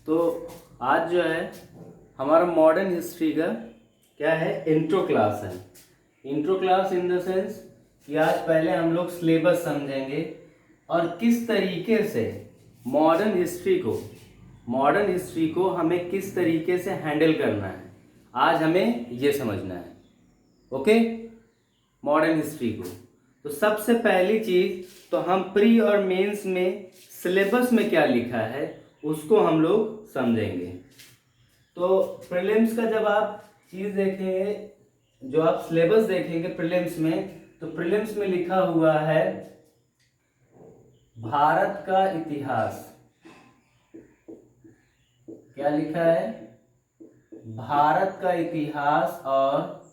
तो आज जो है हमारा मॉडर्न हिस्ट्री का क्या है, इंट्रो क्लास है। Intro class in the sense कि आज पहले हम लोग सिलेबस समझेंगे और किस तरीके से मॉडर्न हिस्ट्री को हमें किस तरीके से हैंडल करना है, आज हमें ये समझना है। ओके, मॉडर्न हिस्ट्री को तो सबसे पहली चीज तो हम प्री और मेंस में सिलेबस में क्या लिखा है उसको हम लोग समझेंगे। तो प्रीलिम्स का जब आप चीज देखेंगे, जो आप सिलेबस देखेंगे प्रीलिम्स में, तो प्रीलिम्स में लिखा हुआ है भारत का इतिहास। क्या लिखा है? भारत का इतिहास और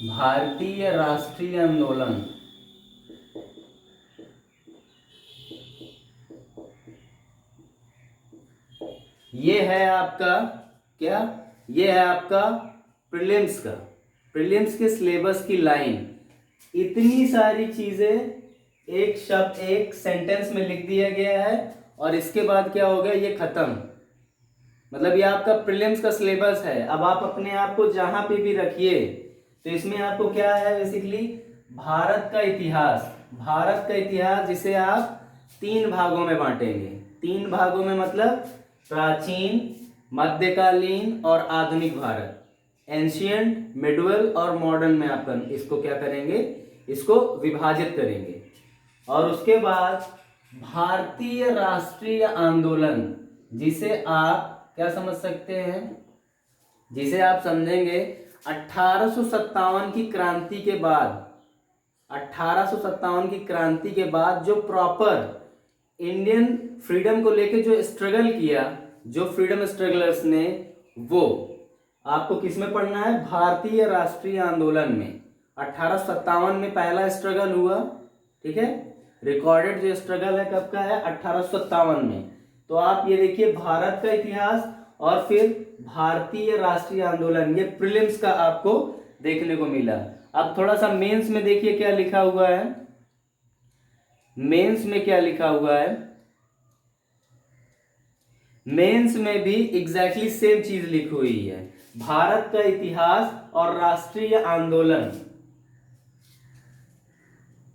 भारतीय राष्ट्रीय आंदोलन। ये है आपका क्या? ये है आपका प्रीलिम्स के सिलेबस की लाइन। इतनी सारी चीजें एक शब्द एक सेंटेंस में लिख दिया गया है और इसके बाद क्या हो गया, ये खत्म। मतलब ये आपका प्रीलिम्स का सिलेबस है। अब आप अपने आप को जहां पे भी रखिए तो इसमें आपको क्या है, बेसिकली भारत का इतिहास जिसे आप 3 भागों में बांटेंगे। 3 भागों में मतलब प्राचीन, मध्यकालीन और आधुनिक भारत। एंशियंट, मिडवल और मॉडर्न में आप इसको क्या करेंगे, इसको विभाजित करेंगे। और उसके बाद भारतीय राष्ट्रीय आंदोलन, जिसे आप क्या समझ सकते हैं, जिसे आप समझेंगे 1857 की क्रांति के बाद, 1857 की क्रांति के बाद जो प्रॉपर इंडियन फ्रीडम को लेके जो स्ट्रगल किया, जो फ्रीडम स्ट्रगलर्स ने, वो आपको किसमें पढ़ना है? भारतीय राष्ट्रीय आंदोलन में। 1857 में पहला स्ट्रगल हुआ, ठीक है। रिकॉर्डेड जो स्ट्रगल है कब का है? 1857 में। तो आप ये देखिए भारत का इतिहास और फिर भारतीय राष्ट्रीय आंदोलन, ये प्रीलिम्स का आपको देखने को मिला। अब थोड़ा सा मेंस में देखिए क्या लिखा हुआ है। मेंस में क्या लिखा हुआ है? मेंस में भी एग्जैक्टली सेम चीज लिखी हुई है, भारत का इतिहास और राष्ट्रीय आंदोलन।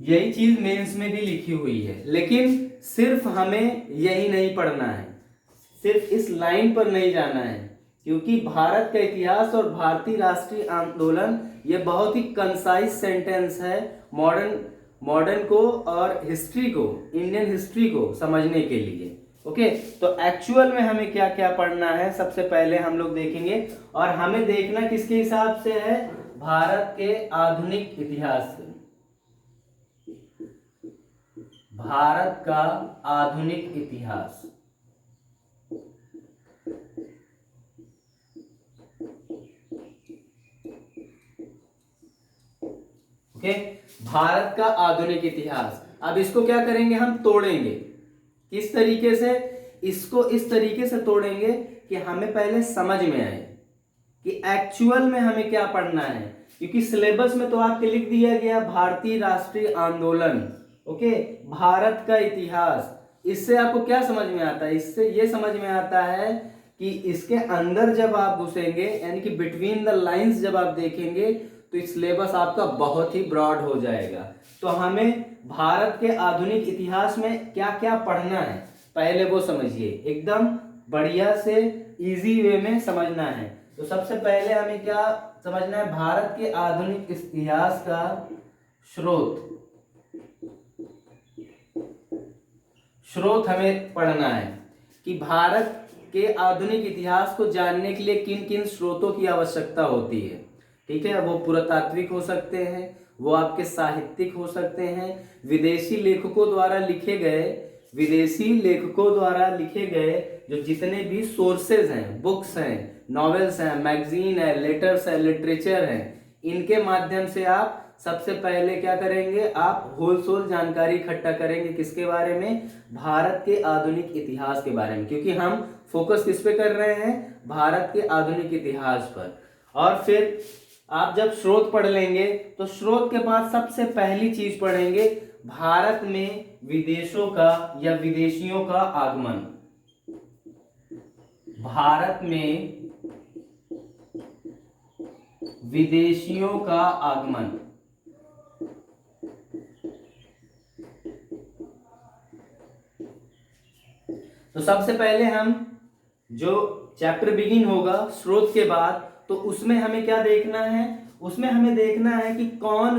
यही चीज मेंस में भी लिखी हुई है, लेकिन सिर्फ हमें यही नहीं पढ़ना है, सिर्फ इस लाइन पर नहीं जाना है, क्योंकि भारत का इतिहास और भारतीय राष्ट्रीय आंदोलन ये बहुत ही कंसाइज सेंटेंस है मॉडर्न को और हिस्ट्री को, इंडियन हिस्ट्री को समझने के लिए। ओके, तो एक्चुअल में हमें क्या क्या पढ़ना है सबसे पहले हम लोग देखेंगे। और हमें देखना किसके हिसाब से है? भारत के आधुनिक इतिहास, भारत का आधुनिक इतिहास। ओके, भारत का आधुनिक इतिहास। अब इसको क्या करेंगे, हम तोड़ेंगे। किस तरीके से? इसको इस तरीके से तोड़ेंगे कि हमें पहले समझ में आए कि एक्चुअल में हमें क्या पढ़ना है, क्योंकि सिलेबस में तो आपके लिख दिया गया भारतीय राष्ट्रीय आंदोलन, ओके, भारत का इतिहास। इससे आपको क्या समझ में आता है? इससे ये समझ में आता है कि इसके अंदर जब आप घुसेंगे, यानी कि बिटवीन द लाइंस जब आप देखेंगे, तो इस सिलेबस आपका बहुत ही ब्रॉड हो जाएगा। तो हमें भारत के आधुनिक इतिहास में क्या क्या पढ़ना है पहले वो समझिए, एकदम बढ़िया से इजी वे में समझना है। तो सबसे पहले हमें क्या समझना है? भारत के आधुनिक इतिहास का स्रोत हमें पढ़ना है कि भारत के आधुनिक इतिहास को जानने के लिए किन किन स्रोतों की आवश्यकता होती है। ठीक है, वो पुरातात्विक हो सकते हैं, वो आपके साहित्यिक हो सकते हैं, विदेशी लेखकों द्वारा लिखे गए जो जितने भी सोर्सेज हैं, बुक्स हैं, नॉवेल्स हैं, मैगजीन है, लेटर्स है, लिटरेचर है, इनके माध्यम से आप सबसे पहले क्या करेंगे? आप होलसेल जानकारी इकट्ठा करेंगे। किसके बारे में? भारत के आधुनिक इतिहास के बारे में, क्योंकि हम फोकस किस पे कर रहे हैं? भारत के आधुनिक इतिहास पर। और फिर आप जब स्रोत पढ़ लेंगे तो स्रोत के बाद सबसे पहली चीज पढ़ेंगे भारत में विदेशों का या विदेशियों का आगमन। भारत में विदेशियों का आगमन। तो सबसे पहले हम जो चैप्टर बिगिन होगा स्रोत के बाद, तो उसमें हमें क्या देखना है, उसमें हमें देखना है कि कौन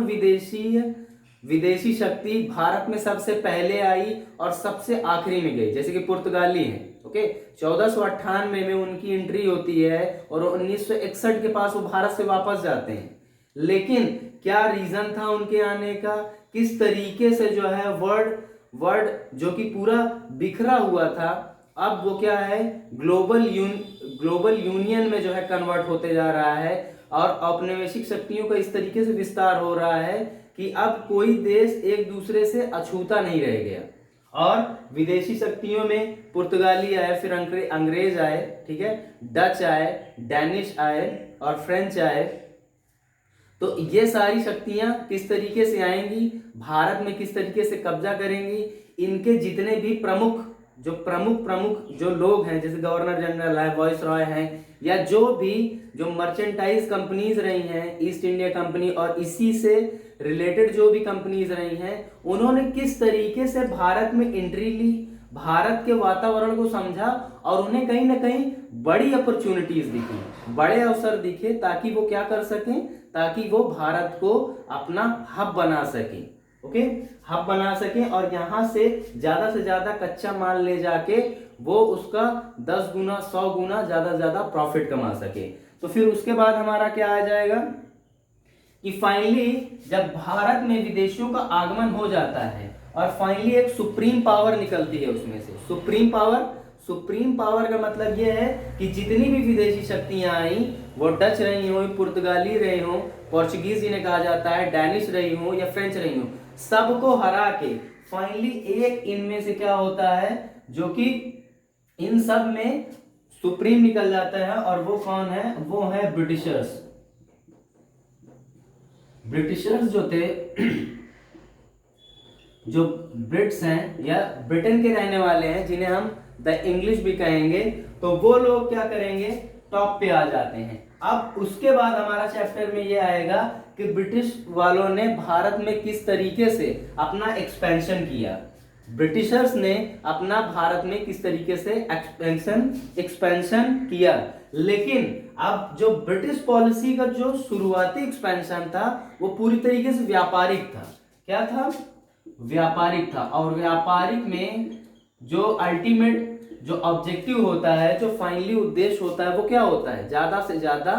विदेशी शक्ति भारत में सबसे पहले आई और सबसे आखिरी में गई। जैसे कि पुर्तगाली है, ओके, 1498 में उनकी एंट्री होती है और 1961 के पास वो भारत से वापस जाते हैं। लेकिन क्या रीजन था उनके आने का, किस तरीके से जो है वर्ड जो कि पूरा बिखरा हुआ था, अब वो क्या है ग्लोबल यूनियन में जो है कन्वर्ट होते जा रहा है और औपनिवेशिक शक्तियों का इस तरीके से विस्तार हो रहा है कि अब कोई देश एक दूसरे से अछूता नहीं रह गया। और विदेशी शक्तियों में पुर्तगाली आए, फिर अंग्रेज आए, ठीक है, डच आए, डैनिश आए और फ्रेंच आए। तो ये सारी शक्तियां किस तरीके से आएंगी, भारत में किस तरीके से कब्जा करेंगी, इनके जितने भी प्रमुख जो लोग हैं, जैसे गवर्नर जनरल है, वाइस रॉय हैं, या जो मर्चेंटाइज कंपनीज रही हैं, ईस्ट इंडिया कंपनी और इसी से रिलेटेड जो भी कंपनीज रही हैं, उन्होंने किस तरीके से भारत में एंट्री ली, भारत के वातावरण को समझा और उन्हें कहीं ना कहीं बड़ी अपॉर्चुनिटीज दिखी, बड़े अवसर दिखे, ताकि वो क्या कर सकें, ताकि वो भारत को अपना हब बना सकें, ओके, हब बना सकें और यहां से ज्यादा कच्चा माल ले जाके वो उसका 10 गुना 100 गुना ज्यादा प्रॉफिट कमा सके। तो फिर उसके बाद हमारा क्या आ जाएगा कि फाइनली जब भारत में विदेशियों का आगमन हो जाता है और फाइनली एक सुप्रीम पावर निकलती है उसमें से। सुप्रीम पावर का मतलब यह है कि जितनी भी विदेशी शक्तियां आई, वो डच रही हो, पुर्तगाली रही हो, पोर्चुगीज जिन्हें कहा जाता है, डैनिश रही हो या फ्रेंच रही हो, सबको हरा के फाइनली एक इनमें से क्या होता है जो कि इन सब में सुप्रीम निकल जाता है और वो कौन है, वो है ब्रिटिशर्स। ब्रिटिशर्स जो थे जो ब्रिट्स हैं या ब्रिटेन के रहने वाले हैं, जिन्हें हम द इंग्लिश भी कहेंगे, तो वो लोग क्या करेंगे, टॉप पे आ जाते हैं। अब उसके बाद हमारा चैप्टर में ये आएगा कि ब्रिटिश वालों ने भारत में किस तरीके से अपना एक्सपेंशन किया, ब्रिटिशर्स ने अपना भारत में किस तरीके से एक्सपेंशन किया। लेकिन अब जो ब्रिटिश पॉलिसी का जो शुरुआती एक्सपेंशन था वो पूरी तरीके से व्यापारिक था। क्या था, व्यापारिक था। और व्यापारिक में जो अल्टीमेट जो ऑब्जेक्टिव होता है, जो फाइनली उद्देश्य होता है, वो क्या होता है, ज्यादा से ज्यादा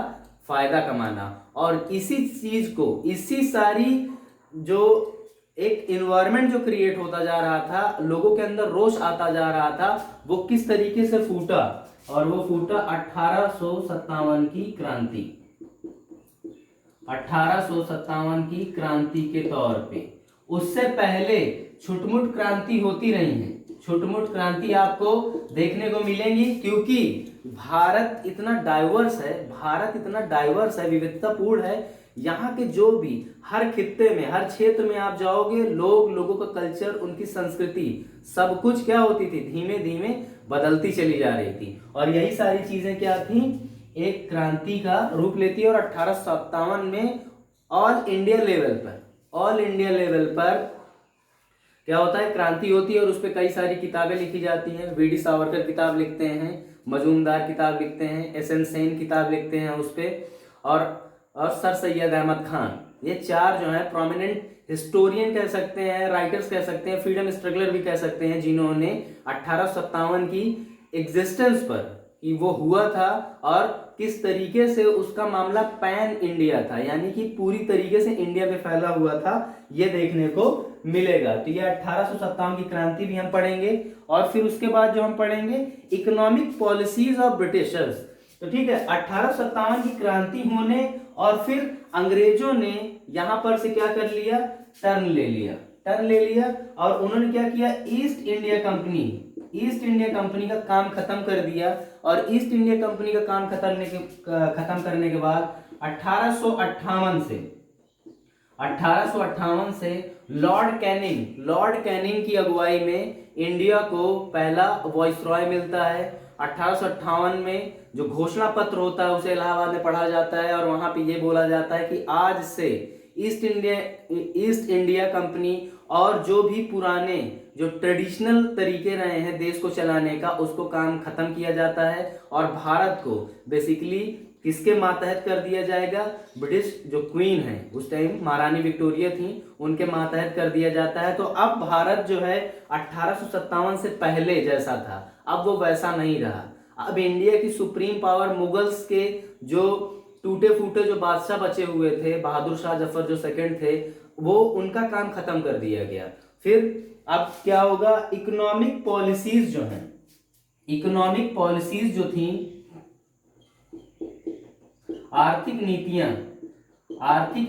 फायदा कमाना। और इसी चीज को, इसी सारी जो एक इन्वायरमेंट जो क्रिएट होता जा रहा था, लोगों के अंदर रोष आता जा रहा था, वो किस तरीके से फूटा, और वो फूटा 1857 की क्रांति, 1857 की क्रांति के तौर पे। उससे पहले छुटमुट क्रांति होती रही है, छुटमुट क्रांति आपको देखने को मिलेंगी, क्योंकि भारत इतना डाइवर्स है, भारत इतना डाइवर्स है, विविधतापूर्ण है। यहाँ के जो भी हर खित्ते में, हर क्षेत्र में आप जाओगे, लोगों का कल्चर, उनकी संस्कृति, सब कुछ क्या होती थी, धीमे धीमे बदलती चली जा रही थी। और यही सारी चीजें क्या थी, एक क्रांति का रूप लेती है। और 1857 में ऑल इंडिया लेवल पर क्या होता है, क्रांति होती है और उस पर कई सारी किताबें लिखी जाती हैं। वीडी सावरकर किताब लिखते हैं, मजूमदार किताब लिखते हैं, एसएन सेन किताब लिखते हैं उस पर, और सर सैयद अहमद खान, ये चार जो है प्रोमिनेंट हिस्टोरियन कह सकते हैं, राइटर्स कह सकते हैं, फ्रीडम स्ट्रगलर भी कह सकते हैं, जिन्होंने 1857 की एग्जिस्टेंस पर, कि वो हुआ था और किस तरीके से उसका मामला पैन इंडिया था, यानी कि पूरी तरीके से इंडिया में फैला हुआ था, ये देखने को मिलेगा। तो ये 1857 की क्रांति भी हम पढ़ेंगे। और फिर उसके बाद जो हम पढ़ेंगे इकोनॉमिक पॉलिसीज ऑफ ब्रिटिशर्स। तो ठीक है, 1857 की क्रांति होने और फिर अंग्रेजों ने यहां पर से क्या कर लिया, टर्न ले लिया और उन्होंने क्या किया, ईस्ट इंडिया कंपनी का काम खत्म कर दिया। और ईस्ट इंडिया कंपनी का काम खत्म करने के बाद 1858 से 1858 से लॉर्ड कैनिंग की अगुवाई में इंडिया को पहला वॉइसरॉय मिलता है। 1858 में जो घोषणा पत्र होता है उसे इलाहाबाद में पढ़ा जाता है और वहां पे ये बोला जाता है कि आज से ईस्ट इंडिया कंपनी और जो भी पुराने जो ट्रेडिशनल तरीके रहे हैं देश को चलाने का उसको काम खत्म किया जाता है और भारत को बेसिकली किसके मातहत कर दिया जाएगा, ब्रिटिश जो क्वीन है उस टाइम महारानी विक्टोरिया थी उनके मातहत कर दिया जाता है। तो अब भारत जो है 1857 से पहले जैसा था अब वो वैसा नहीं रहा। अब इंडिया की सुप्रीम पावर मुगल्स के जो टूटे फूटे जो बादशाह बचे हुए थे, बहादुर शाह जफर जो सेकंड थे, वो उनका काम खत्म कर दिया गया। फिर अब क्या होगा, इकोनॉमिक पॉलिसीज जो हैं, इकोनॉमिक पॉलिसीज जो थी, आर्थिक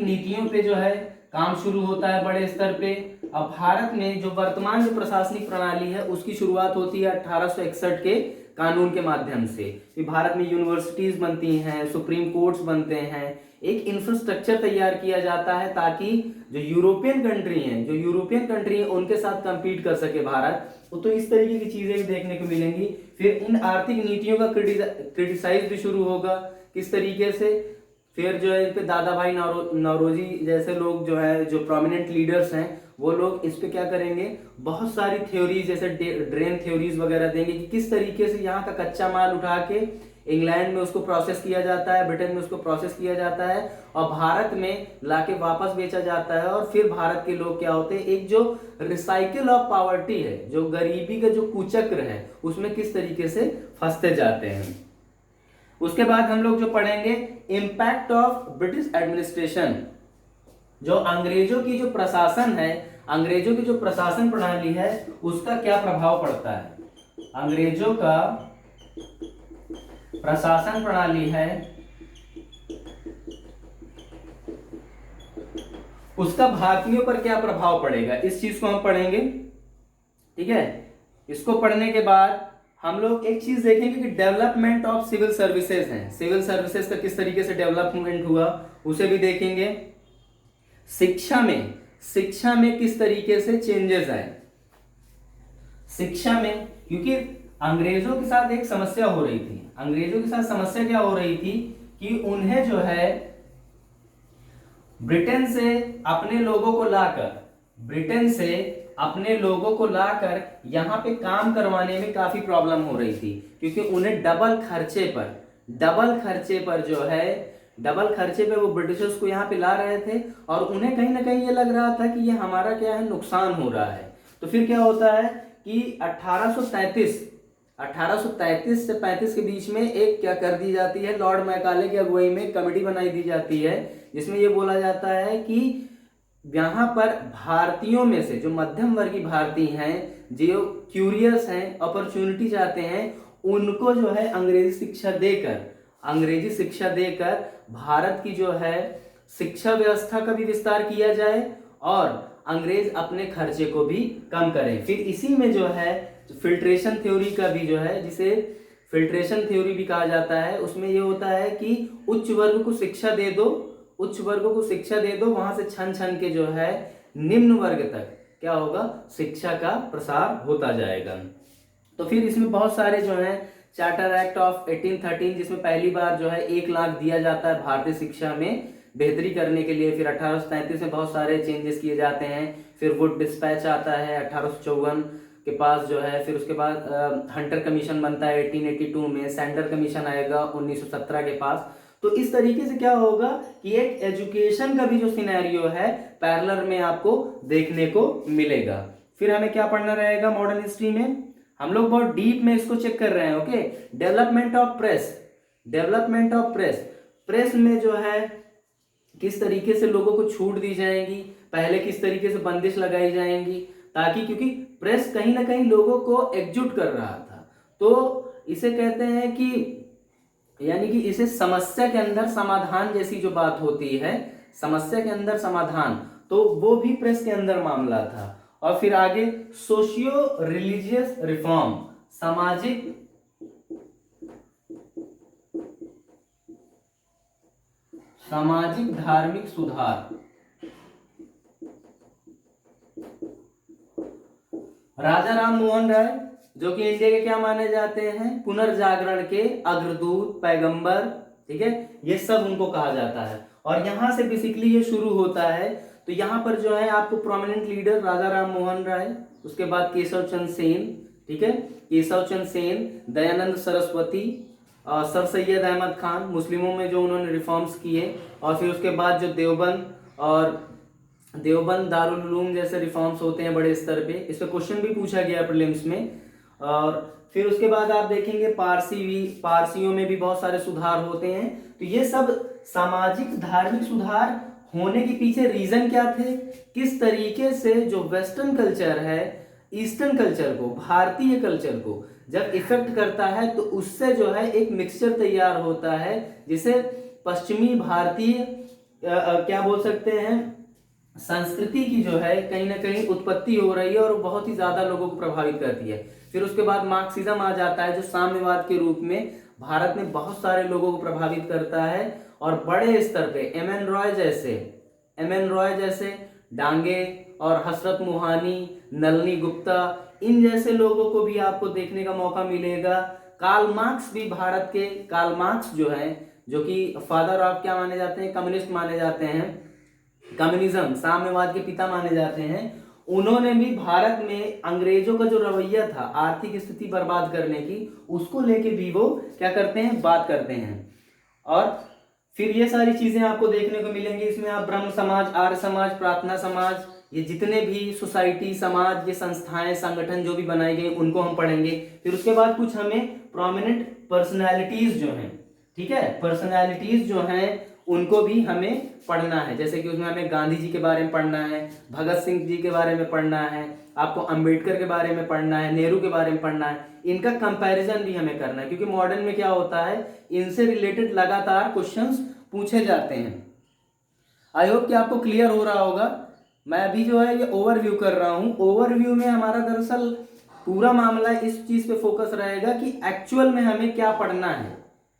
नीतियों पे जो है काम शुरू होता है बड़े स्तर पे। अब भारत में जो वर्तमान जो प्रशासनिक प्रणाली है उसकी शुरुआत होती है 1861 के कानून के माध्यम से। कि भारत में यूनिवर्सिटीज बनती हैं, सुप्रीम कोर्ट्स बनते हैं, एक इंफ्रास्ट्रक्चर तैयार किया जाता है ताकि जो यूरोपियन कंट्री हैं उनके साथ कंपीट कर सके भारत। तो इस तरीके की चीजें भी देखने को मिलेंगी। फिर इन आर्थिक नीतियों का क्रिटिसाइज भी शुरू होगा, किस तरीके से। फिर जो है इस पे दादा भाई नौरोजी जैसे लोग जो है, जो प्रोमिनेंट लीडर्स हैं, वो लोग इस पे क्या करेंगे, बहुत सारी थ्योरीज जैसे ड्रेन थ्योरीज वगैरह देंगे कि किस तरीके से यहाँ का कच्चा माल उठा के इंग्लैंड में उसको प्रोसेस किया जाता है, ब्रिटेन में उसको प्रोसेस किया जाता है और भारत में लाके वापस बेचा जाता है। और फिर भारत के लोग क्या होते हैं, एक जो रिसाइकिल ऑफ पॉवर्टी है, जो गरीबी का जो कुचक्र है, उसमें किस तरीके से फंसते जाते हैं। उसके बाद हम लोग जो पढ़ेंगे इंपैक्ट ऑफ ब्रिटिश एडमिनिस्ट्रेशन, जो अंग्रेजों की जो प्रशासन है, अंग्रेजों की जो प्रशासन प्रणाली है उसका क्या प्रभाव पड़ता है। अंग्रेजों का प्रशासन प्रणाली है उसका भारतीयों पर क्या प्रभाव पड़ेगा, इस चीज को हम पढ़ेंगे। ठीक है, इसको पढ़ने के बाद हम लोग एक चीज देखेंगे कि डेवलपमेंट ऑफ सिविल सर्विसेज है, सिविल सर्विसेज का किस तरीके से डेवलपमेंट हुआ उसे भी देखेंगे। शिक्षा में किस तरीके से चेंजेस आए शिक्षा में, क्योंकि अंग्रेजों के साथ एक समस्या हो रही थी। अंग्रेजों के साथ समस्या क्या हो रही थी कि उन्हें जो है ब्रिटेन से अपने लोगों को लाकर यहां पे काम करवाने में काफी प्रॉब्लम हो रही थी, क्योंकि उन्हें डबल खर्चे पे वो ब्रिटिशर्स को यहाँ पे ला रहे थे और उन्हें कहीं ना कहीं ये लग रहा था कि ये हमारा क्या है, नुकसान हो रहा है। तो फिर क्या होता है कि 1833 से 35 के बीच में एक क्या कर दी जाती है, लॉर्ड मैकाले की अगुवाई में कमेटी बनाई दी जाती है, जिसमें यह बोला जाता है कि यहाँ पर भारतीयों में से जो मध्यम वर्गीय भारतीय हैं, जो क्यूरियस हैं, अपॉर्चुनिटी चाहते हैं, उनको जो है अंग्रेजी शिक्षा देकर भारत की जो है शिक्षा व्यवस्था का भी विस्तार किया जाए और अंग्रेज अपने खर्चे को भी कम करें। फिर इसी में जो है फिल्ट्रेशन थ्योरी का भी जो है, जिसे फिल्ट्रेशन थ्योरी भी कहा जाता है, उसमें यह होता है कि उच्च वर्ग को शिक्षा दे दो, वहां से छन के जो है निम्न वर्ग तक क्या होगा, शिक्षा का प्रसार होता जाएगा। तो फिर इसमें बहुत सारे जो है चार्टर एक्ट ऑफ 1813, जिसमें पहली बार जो है 1 लाख दिया जाता है भारतीय शिक्षा में बेहतरी करने के लिए। फिर 1833 में बहुत सारे चेंजेस किए जाते हैं। फिर वुड डिस्पैच आता है 1854 के पास जो है। फिर उसके बाद हंटर कमीशन बनता है 1882 में। सैंडर कमीशन आएगा 1917 के पास। तो इस तरीके से क्या होगा कि एक एजुकेशन का भी जो सिनेरियो है पैरेलल में आपको देखने को मिलेगा। फिर हमें क्या पढ़ना रहेगा मॉडर्न हिस्ट्री में, हम लोग बहुत डीप में इसको चेक कर रहे हैं। ओके, डेवलपमेंट ऑफ प्रेस में जो है किस तरीके से लोगों को छूट दी जाएगी, पहले किस तरीके से बंदिश लगाई जाएंगी, ताकि क्योंकि प्रेस कहीं ना कहीं लोगों को एकजुट कर रहा था। तो इसे कहते हैं कि यानी कि इसे समस्या के अंदर समाधान जैसी जो बात होती है, समस्या के अंदर समाधान, तो वो भी प्रेस के अंदर मामला था। और फिर आगे सोशियो रिलीजियस रिफॉर्म, सामाजिक धार्मिक सुधार। राजा राम मोहन राय जो कि इंडिया के क्या माने जाते हैं, पुनर्जागरण के अग्रदूत, पैगंबर, ठीक है, ये सब उनको कहा जाता है। और यहां से बेसिकली ये शुरू होता है। तो यहाँ पर जो है आपको प्रोमिनेंट लीडर राजा राम मोहन राय, उसके बाद केशव चंद्र सेन, ठीक है, केशव चंद्र सेन, दयानंद सरस्वती, सर सैयद अहमद खान, मुस्लिमों में जो उन्होंने रिफॉर्म्स किए, और फिर उसके बाद जो देवबंद दारुल उलूम जैसे रिफॉर्म्स होते हैं बड़े स्तर पे, इस पे क्वेश्चन भी पूछा गया प्रीलिम्स में। और फिर उसके बाद आप देखेंगे पारसियों में भी बहुत सारे सुधार होते हैं। तो ये सब सामाजिक धार्मिक सुधार होने के पीछे रीजन क्या थे, किस तरीके से जो वेस्टर्न कल्चर है ईस्टर्न कल्चर को, भारतीय कल्चर को जब इफेक्ट करता है तो उससे जो है एक मिक्सचर तैयार होता है, जिसे पश्चिमी भारतीय क्या बोल सकते हैं, संस्कृति की जो है कहीं ना कहीं उत्पत्ति हो रही है और बहुत ही ज्यादा लोगों को प्रभावित करती है। फिर उसके बाद मार्क्सिज्म आ जाता है जो साम्यवाद के रूप में भारत में बहुत सारे लोगों को प्रभावित करता है। और बड़े स्तर पे एम एन रॉय जैसे डांगे और हसरत मोहानी, नलनी गुप्ता, इन जैसे लोगों को भी आपको देखने का मौका मिलेगा। कार्ल मार्क्स भी भारत के, कार्ल मार्क्स जो है, जो कि फादर ऑफ क्या माने जाते हैं, कम्युनिस्ट माने जाते हैं, कम्युनिज्म साम्यवाद के पिता माने जाते हैं, उन्होंने भी भारत में अंग्रेजों का जो रवैया था आर्थिक स्थिति बर्बाद करने की, उसको लेके भी वो क्या करते हैं, बात करते हैं। और फिर ये सारी चीजें आपको देखने को मिलेंगी। इसमें आप ब्रह्म समाज, आर्य समाज, प्रार्थना समाज, ये जितने भी सोसाइटी, समाज, ये संस्थाएं, संगठन जो भी बनाए गए उनको हम पढ़ेंगे। फिर उसके बाद कुछ हमें प्रोमिनेंट पर्सनैलिटीज जो हैं, ठीक है, पर्सनैलिटीज जो हैं उनको भी हमें पढ़ना है। जैसे कि उसमें हमें गांधी जी के बारे में पढ़ना है, भगत सिंह जी के बारे में पढ़ना है, आपको अंबेडकर के बारे में पढ़ना है, नेहरू के बारे में पढ़ना है। इनका कंपैरिजन भी हमें करना है, क्योंकि मॉडर्न में क्या होता है, इनसे रिलेटेड लगातार क्वेश्चंस पूछे जाते हैं। आई होप कि आपको क्लियर हो रहा होगा। मैं अभी जो है ये ओवरव्यू कर रहा हूं। ओवरव्यू में हमारा दरअसल पूरा मामला इस चीज पे फोकस रहेगा कि एक्चुअल में हमें क्या पढ़ना है,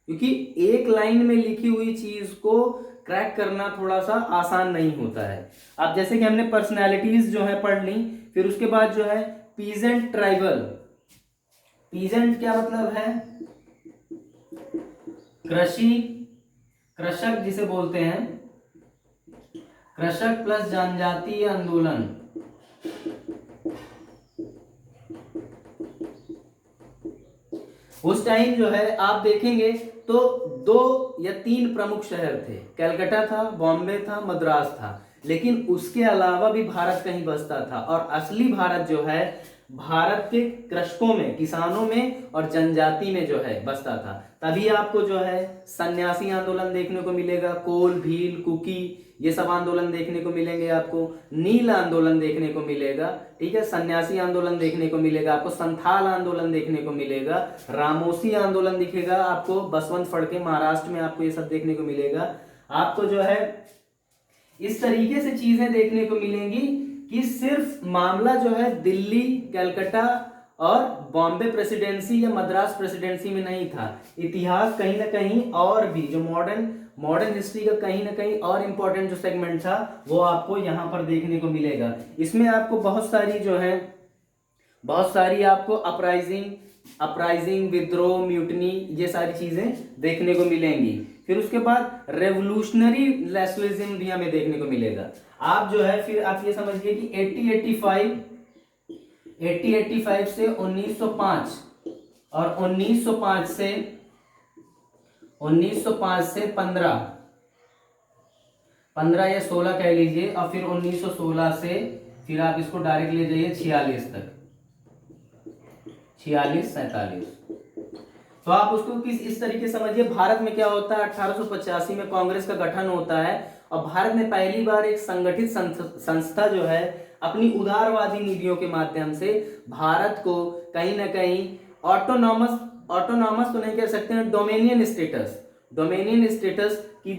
क्योंकि एक लाइन में लिखी हुई चीज को क्रैक करना थोड़ा सा आसान नहीं होता है। अब जैसे कि हमने पर्सनालिटीज जो है पढ़ ली, फिर उसके बाद जो है पीजेंट ट्राइबल। पीजेंट क्या मतलब है, कृषक जिसे बोलते हैं, कृषक प्लस जनजातीय आंदोलन। उस टाइम जो है आप देखेंगे तो 2 या 3 प्रमुख शहर थे, कलकत्ता था, बॉम्बे था, मद्रास था, लेकिन उसके अलावा भी भारत कहीं बसता था। और असली भारत जो है भारत के कृषकों में, किसानों में और जनजाति में जो है बसता था। तभी आपको जो है सन्यासी आंदोलन देखने को मिलेगा, कोल, भील, कुकी, ये सब आंदोलन देखने को मिलेंगे आपको, नील आंदोलन देखने को मिलेगा, ठीक है, सन्यासी आंदोलन देखने को मिलेगा आपको, संथाल आंदोलन देखने को मिलेगा, रामोसी आंदोलन दिखेगा आपको, बसवंत फड़के महाराष्ट्र में आपको ये सब देखने को मिलेगा। आपको जो है इस तरीके से चीजें देखने को मिलेंगी कि सिर्फ मामला जो है दिल्ली, कलकत्ता और बॉम्बे प्रेसिडेंसी या मद्रास प्रेसिडेंसी में नहीं था। इतिहास कहीं ना कहीं और भी जो मॉडर्न हिस्ट्री का कहीं ना कहीं और इंपॉर्टेंट जो सेगमेंट था वो आपको यहाँ पर देखने को मिलेगा। इसमें आपको बहुत सारी आपको अपराइजिंग, विद्रोह, म्यूटनी, ये सारी चीजें देखने को मिलेंगी। फिर उसके बाद रेवोल्यूशनरी नेशनलिज्म भी हमें देखने को मिलेगा। आप जो है फिर आप ये समझिए कि 1885 से 1905 और 1905 से 15 या 16 कह लीजिए, और फिर 1916 से फिर आप इसको डायरेक्ट ले जाइए 46 तक, 46-47। तो आप उसको इस तरीके समझिए। भारत में क्या होता है, 1885 में कांग्रेस का गठन होता है और भारत में पहली बार एक संगठित संस्था जो है अपनी उदारवादी नीतियों के माध्यम से भारत को कहीं ना कहीं ऑटोनॉमस तो नहीं कह सकते हैं, डोमेनियन स्टेटस की